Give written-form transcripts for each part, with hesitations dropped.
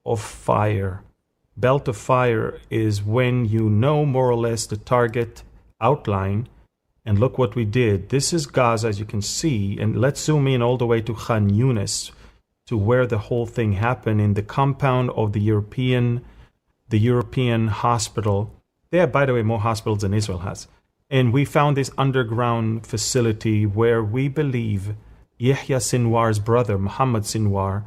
of fire. Belt of fire is when you know more or less the target outline. And look what we did. This is Gaza, as you can see. And let's zoom in all the way to Khan Yunis, to where the whole thing happened, in the compound of the European hospital. They have, by the way, more hospitals than Israel has. And we found this underground facility where we believe Yahya Sinwar's brother, Muhammad Sinwar,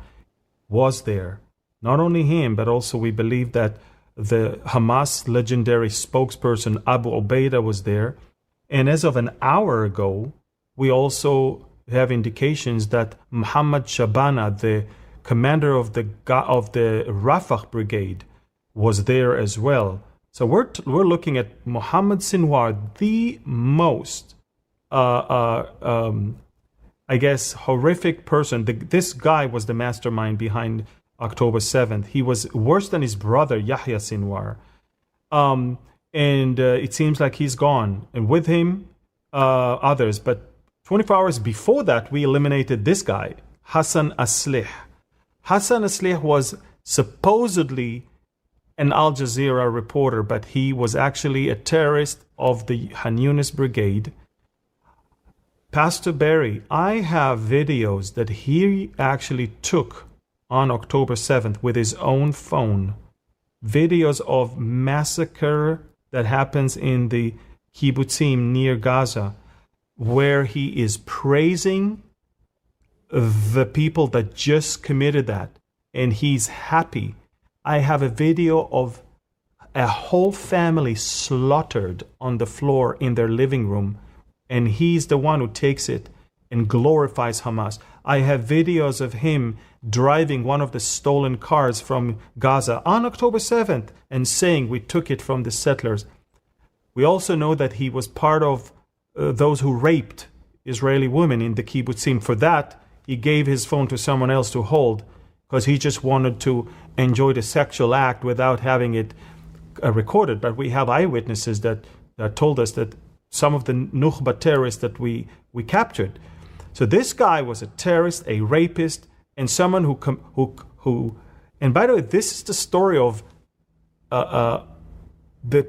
was there. Not only him, but also we believe that the Hamas legendary spokesperson Abu Ubaidah was there. And as of an hour ago, we also have indications that Muhammad Shabana, the commander of the Rafah brigade, was there as well. So we're looking at Muhammad Sinwar, the most, I guess, horrific person. This guy was the mastermind behind October 7th. He was worse than his brother, Yahya Sinwar. And it seems like he's gone. And with him, others. But 24 hours before that, we eliminated this guy, Hassan Aslih. Hassan Aslih was supposedly an Al Jazeera reporter, but he was actually a terrorist of the Khan Yunis brigade. Pastor Barry, I have videos that he actually took on October 7th with his own phone. Videos of massacre that happens in the kibbutzim near Gaza, where he is praising the people that just committed that, and he's happy. I have a video of a whole family slaughtered on the floor in their living room, and he's the one who takes it and glorifies Hamas. I have videos of him driving one of the stolen cars from Gaza on October 7th and saying we took it from the settlers. We also know that he was part of those who raped Israeli women in the kibbutzim. For that, he gave his phone to someone else to hold, because he just wanted to enjoy the sexual act without having it recorded. But we have eyewitnesses that told us that some of the Nukhba terrorists that we captured. So this guy was a terrorist, a rapist, and someone who. And by the way, this is the story of the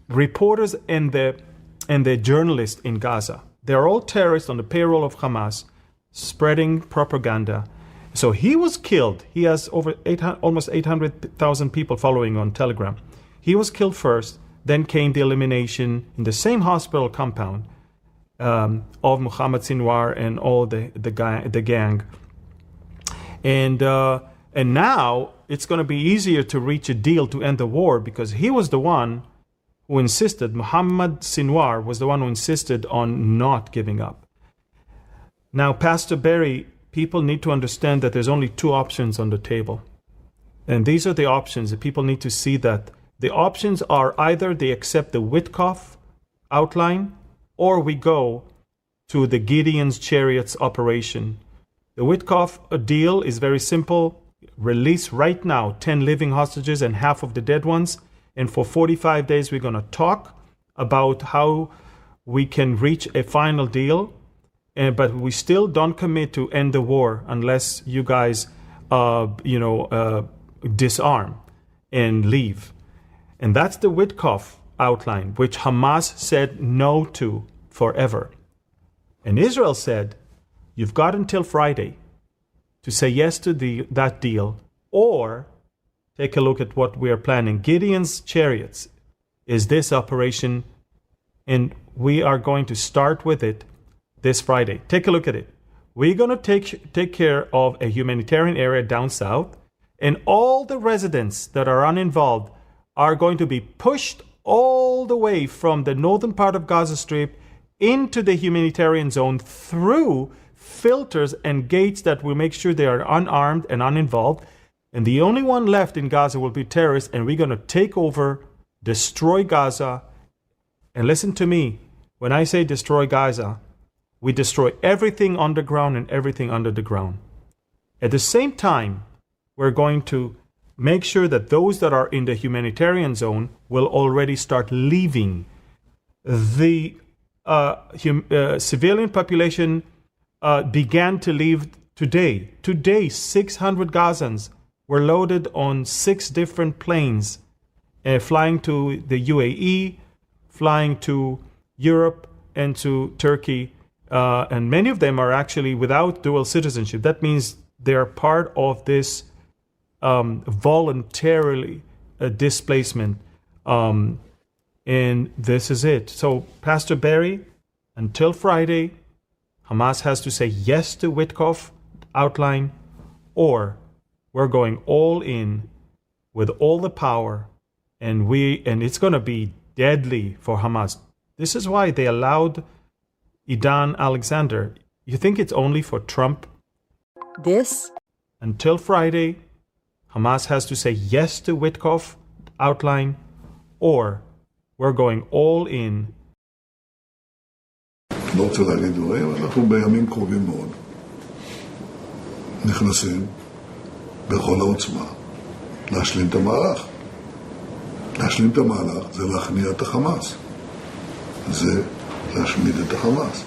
reporters and the journalists in Gaza. They're all terrorists on the payroll of Hamas, spreading propaganda. So he was killed. He has almost 800,000 people following on Telegram. He was killed first. Then came the elimination in the same hospital compound of Muhammad Sinwar and all the gang. And now it's going to be easier to reach a deal to end the war, because he was the one who insisted, Muhammad Sinwar was the one who insisted on not giving up. Now, Pastor Barry, people need to understand that there's only two options on the table. And these are the options that people need to see, that the options are either they accept the Witkoff outline, or we go to the Gideon's Chariots operation. The Witkoff deal is very simple. Release right now 10 living hostages and half of the dead ones. And for 45 days, we're going to talk about how we can reach a final deal. But we still don't commit to end the war unless you guys, disarm and leave. And that's the Witkoff outline, which Hamas said no to forever. And Israel said, you've got until Friday to say yes to that deal, or take a look at what we are planning. Gideon's Chariots is this operation, and we are going to start with it this Friday. Take a look at it. We're going to take care of a humanitarian area down south, and all the residents that are uninvolved are going to be pushed all the way from the northern part of Gaza Strip into the humanitarian zone through filters and gates that will make sure they are unarmed and uninvolved. And the only one left in Gaza will be terrorists, and we're going to take over, destroy Gaza. And listen to me, when I say destroy Gaza, we destroy everything underground and everything under the ground. At the same time, we're going to make sure that those that are in the humanitarian zone will already start leaving. The civilian population began to leave today. Today, 600 Gazans were loaded on 6 different planes, flying to the UAE, flying to Europe and to Turkey. And many of them are actually without dual citizenship. That means they are part of this voluntarily displacement. And this is it. So, Pastor Barry, until Friday, Hamas has to say yes to Witkoff outline, or we're going all in with all the power, and it's going to be deadly for Hamas. This is why they allowed Idan Alexander. You think it's only for Trump? This? Until Friday, Hamas has to say yes to Witkoff outline, or we're going all in. לא רוצה להגיד דברים, אנחנו בימים קרובים מאוד נכנסים בכל העוצמה להשלים את המהלך. להשלים את המהלך זה להכניע את החמאס. זה להשמיד את החמאס.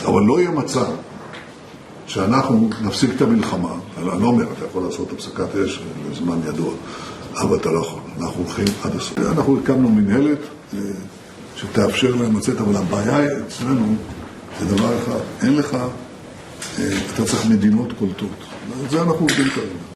אבל לא יהיה מצב שאנחנו נפסיק את המלחמה. אני לא אומר, אתה יכול לעשות הפסקת אש לזמן ידוע, אבל אתה לא יכול. אנחנו הולכים עד הסוף. אנחנו הקמנו מנהלת שתאפשר להם לצאת, אבל הבעיה אצלנו זה דבר אחד, אין לך, אתה צריך מדינות קולטות. זה אנחנו עובדים כרגע.